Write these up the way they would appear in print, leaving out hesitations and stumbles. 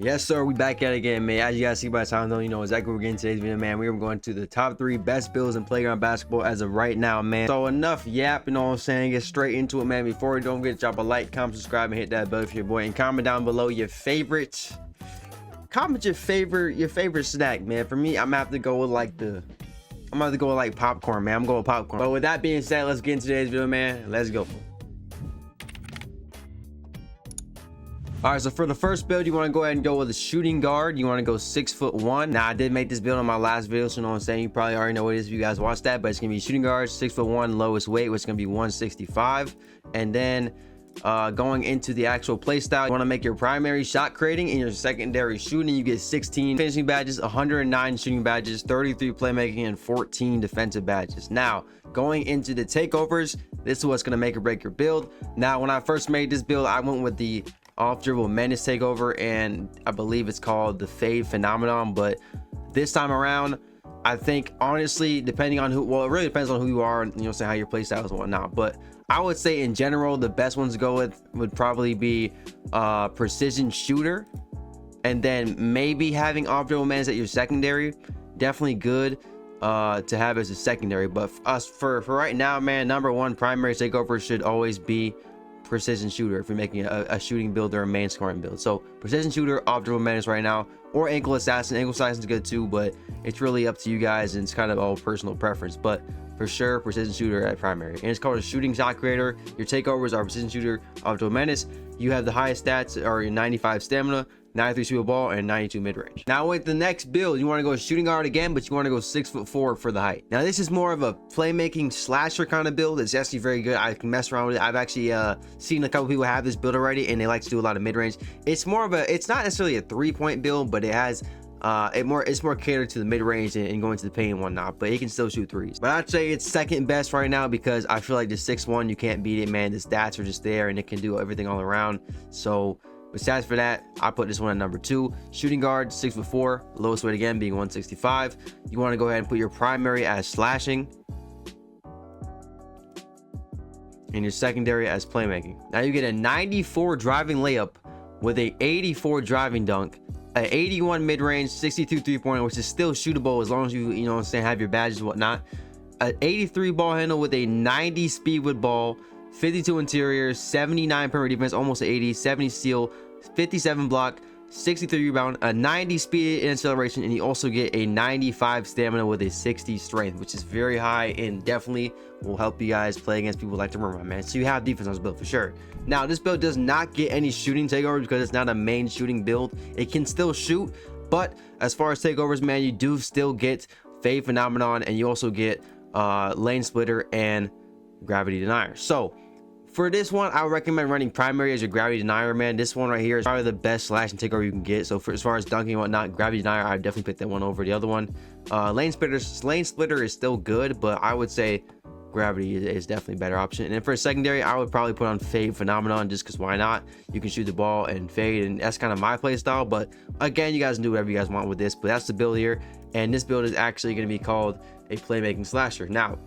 Yes, sir. We back at it again, man. As you guys see by the time, though, you know exactly what we're getting today's video, man. We are going to the top 3 best builds in playground basketball as of right now, man. So enough yap, you know what I'm saying? Get straight into it, man. Before we don't forget to drop a like, comment, subscribe, and hit that bell for your boy. And comment down below your favorite. Comment your favorite snack, man. For me, I'm gonna have to go with like popcorn, man. I'm going with popcorn. But with that being said, let's get into today's video, man. Let's go. All right, so for the first build, you want to go ahead and go with a shooting guard. You want to go 6'1". Now, I did make this build on my last video, so you know what I'm saying. You probably already know what it is if you guys watched that, but it's gonna be shooting guard, 6'1", lowest weight, which is gonna be 165. And then going into the actual play style, you want to make your primary shot creating and your secondary shooting. You get 16 finishing badges, 109 shooting badges, 33 playmaking, and 14 defensive badges. Now, going into the takeovers, this is what's gonna make or break your build. Now, when I first made this build, I went with the off dribble menace takeover, and I believe it's called the fade phenomenon. But this time around, I think honestly, depending on who, well, it really depends on who you are and, you know, say how your play style is and whatnot, but I would say in general the best ones to go with would probably be precision shooter, and then maybe having off dribble menace at your secondary. Definitely good to have as a secondary, but for right now, man, number one primary takeover should always be precision shooter if you're making a shooting build or a main scoring build. So precision shooter, off dribble menace right now, or ankle assassin. Ankle assassin is good too, but it's really up to you guys, and it's kind of all personal preference. But for sure, precision shooter at primary, and it's called a shooting shot creator. Your takeovers are precision shooter, off dribble menace. You have the highest stats are your 95 stamina, 93 sweep ball, and 92 mid-range. Now with the next build, you want to go shooting guard again, but you want to go 6'4" for the height. Now this is more of a playmaking slasher kind of build. It's actually very good. I can mess around with it. I've actually seen a couple people have this build already, and they like to do a lot of mid-range. It's more of a, it's not necessarily a 3-point build, but it has it's more catered to the mid-range and going to the paint and whatnot, but it can still shoot threes. But I'd say it's second best right now because I feel like the 6'1", you can't beat it, man. The stats are just there, and it can do everything all around. So besides for that, I put this one at number 2. Shooting guard, 6'4", lowest weight again being 165. You want to go ahead and put your primary as slashing and your secondary as playmaking. Now you get a 94 driving layup with a 84 driving dunk, a 81 mid-range, 62 3-pointer, which is still shootable as long as you know what I'm saying, have your badges and whatnot. An 83 ball handle with a 90 speed with ball, 52 interior, 79 perimeter defense, almost 80, 70 steal, 57 block, 63 rebound, a 90 speed and acceleration, and you also get a 95 stamina with a 60 strength, which is very high and definitely will help you guys play against people who like to run, man. So you have defense on this build for sure. Now this build does not get any shooting takeovers because it's not a main shooting build. It can still shoot, but as far as takeovers, man, you do still get fade phenomenon, and you also get lane splitter and gravity denier. So for this one, I would recommend running primary as your gravity denier, man. This one right here is probably the best slashing takeover you can get. So for as far as dunking and whatnot, gravity denier, I would definitely pick that one over the other one. Lane splitter is still good, but I would say gravity is definitely a better option. And then for a secondary, I would probably put on fade phenomenon, just because why not? You can shoot the ball and fade, and that's kind of my play style. But again, you guys can do whatever you guys want with this, but that's the build here. And this build is actually going to be called a playmaking slasher. Now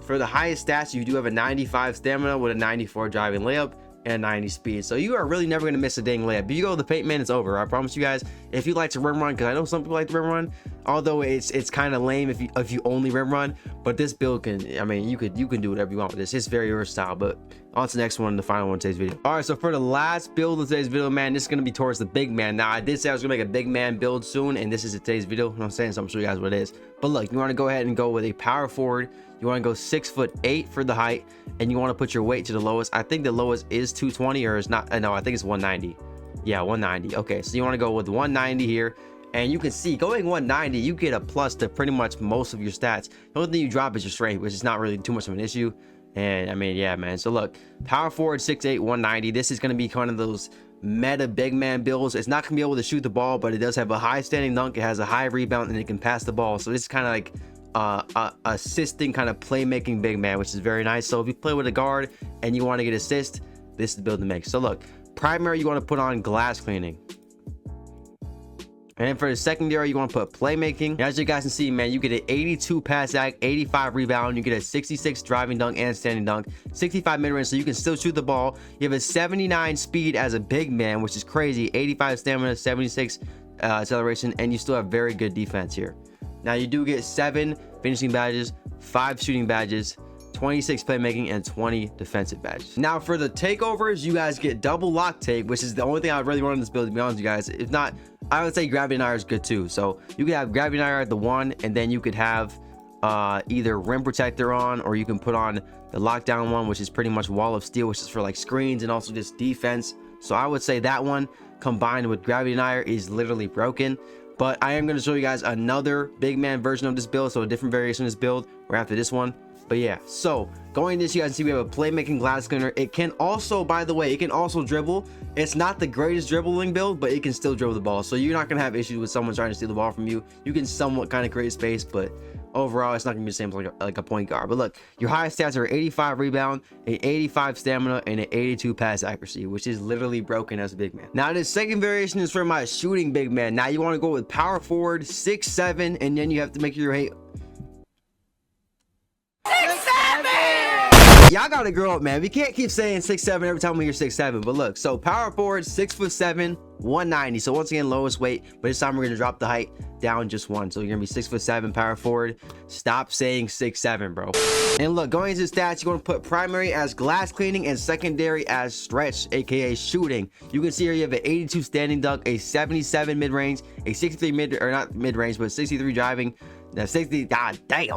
for the highest stats, you do have a 95 stamina with a 94 driving layup and 90 speed. So you are really never going to miss a dang layup. If you go to the paint, man, it's over. I promise you guys. If you like to rim run, because I know some people like to rim run, although it's kind of lame if you only rim run, but this build can, I mean, you can do whatever you want with this. It's very versatile. But on to the next one, the final one of today's video. All right, so for the last build of today's video, man, this is going to be towards the big man. Now I did say I was going to make a big man build soon, and this is today's video. You know what I'm saying? So I'm showing you guys what it is. But look, you want to go ahead and go with a power forward. You want to go 6'8" for the height, and you want to put your weight to the lowest. I think the lowest is 220, or it's not. No, I think it's 190. Yeah, 190. Okay, so you want to go with 190 here, and you can see going 190, you get a plus to pretty much most of your stats. The only thing you drop is your strength, which is not really too much of an issue. And I mean, yeah, man. So look, power forward 6'8", 190. This is going to be kind of those meta big man builds. It's not going to be able to shoot the ball, but it does have a high standing dunk. It has a high rebound, and it can pass the ball. So this is kind of like assisting kind of playmaking big man, which is very nice. So if you play with a guard and you want to get assist, this is the build to make. So look, primary, you want to put on glass cleaning, And then for the secondary, you want to put playmaking. As you guys can see, man, you get an 82 pass act, 85 rebound. You get a 66 driving dunk and standing dunk, 65 mid-range, so you can still shoot the ball. You have a 79 speed as a big man, which is crazy. 85 stamina, 76 acceleration, and you still have very good defense here. Now, you do get 7 finishing badges, 5 shooting badges, 26 playmaking, and 20 defensive badges. Now for the takeovers, you guys get double lock take, which is the only thing I really want in this build, to be honest with you guys. If not, I would say gravity denier is good too. So you could have gravity denier at the 1, and then you could have either rim protector on, or you can put on the lockdown one, which is pretty much wall of steel, which is for like screens and also just defense. So I would say that one combined with gravity denier is literally broken. But I am going to show you guys another big man version of this build, so a different variation of this build right after this one. But yeah, so going this, you guys see we have a playmaking glass cleaner. It can also, by the way, it can also dribble. It's not the greatest dribbling build, but it can still dribble the ball. So you're not going to have issues with someone trying to steal the ball from you. You can somewhat kind of create space, but overall, it's not going to be the same as like a point guard. But look, your highest stats are 85 rebound, an 85 stamina, and an 82 pass accuracy, which is literally broken as a big man. Now, this second variation is for my shooting big man. Now, you want to go with power forward, 6'7", and then you have to make your height. Y'all gotta grow up, man. We can't keep saying 6'7" every time we hear 6'7". But look, so power forward, 6'7", 190. So once again, lowest weight, but this time we're gonna drop the height down just 1. So you're gonna be 6'7" power forward. Stop saying 6'7", bro. And look, going into stats, you're gonna put primary as glass cleaning and secondary as stretch, aka shooting. You can see here you have an 82 standing dunk, a 77 mid-range, a 63 not mid-range, but 63 driving. Now 60, god damn.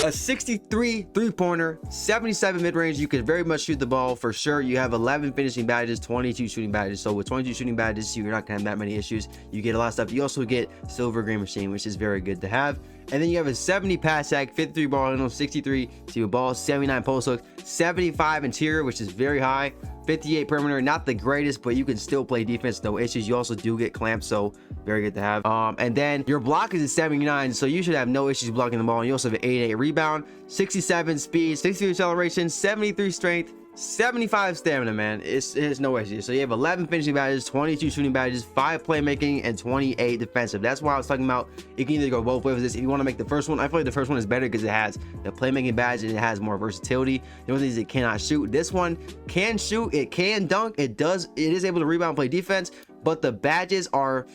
A 63 three-pointer, 77 mid-range. You can very much shoot the ball for sure. You have 11 finishing badges, 22 shooting badges. So with 22 shooting badges, you're not gonna have that many issues. You get a lot of stuff. You also get silver green machine, which is very good to have. And then you have a 70 pass act, 53 ball handle, 63 to a ball, 79 post hook, 75 interior, which is very high, 58 perimeter. Not the greatest, but you can still play defense, no issues. You also do get clamps, so very good to have. And then your block is a 79, so you should have no issues blocking the ball. And you also have an 88 rebound, 67 speed, 63 acceleration, 73 strength, 75 stamina, man. It's no issue. So you have 11 finishing badges, 22 shooting badges, 5 playmaking, and 28 defensive. That's why I was talking about it can either go both ways with this. If you want to make the first one, I feel like the first one is better because it has the playmaking badge and it has more versatility. The only thing is it cannot shoot. This one can shoot, it can dunk, it is able to rebound, play defense, but the badges are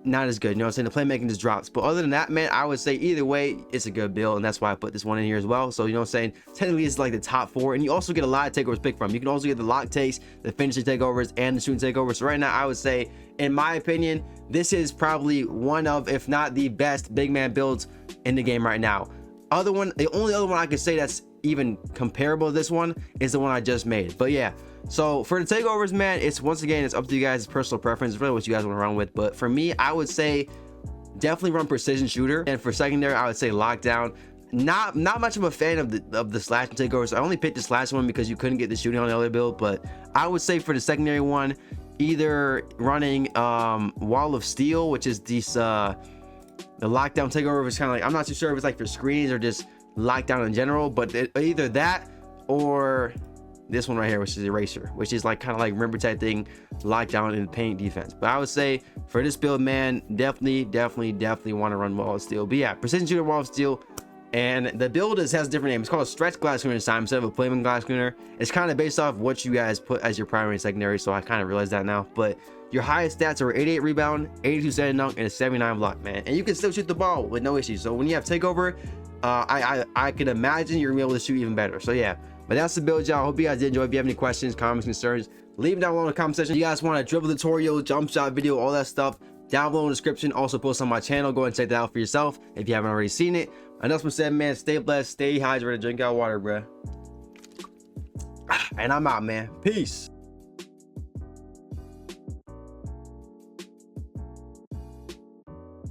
not as good. You know what I'm saying? The playmaking just drops. But other than that, man, I would say either way, it's a good build, and that's why I put this one in here as well. So, you know what I'm saying? Technically, it's like the top 4, and you also get a lot of takeovers to pick from. You can also get the lock takes, the finishing takeovers, and the shooting takeovers. So right now, I would say, in my opinion, this is probably one of, if not the best big man builds in the game right now. The only other one I could say that's even comparable to this one is the one I just made. But yeah, so for the takeovers, man, it's once again, it's up to you guys' personal preference. It's really what you guys want to run with. But for me, I would say definitely run precision shooter, and for secondary, I would say lockdown. Not much of a fan of the slashing takeovers. I only picked the slash one because you couldn't get the shooting on the other build. But I would say for the secondary one, either running wall of steel, which is these the lockdown takeover is kind of like, I'm not too sure if it's like for screens or just lockdown in general, but either that or this one right here, which is eraser, which is like kind of like rim protecting, lockdown, and paint defense. But I would say for this build, man, definitely want to run wall of steel. But yeah, precision shooter, wall of steel. And the build has a different name. It's called a stretch glass cleaner this time instead of a playmaking glass cleaner. It's kind of based off what you guys put as your primary and secondary, so I kind of realized that now. But your highest stats are 88 rebound, 82 standing dunk, and a 79 block, man. And you can still shoot the ball with no issues. So when you have takeover, I can imagine you're gonna be able to shoot even better. So yeah, but that's the build, y'all. Hope you guys did enjoy. If you have any questions, comments, concerns, leave them down below in the comment section. If you guys want a dribble tutorial, jump shot video, all that stuff, down below in the description. Also post on my channel. Go and check that out for yourself if you haven't already seen it. Enough said, man. Stay blessed, stay hydrated, drink out water, bruh. And I'm out, man. Peace.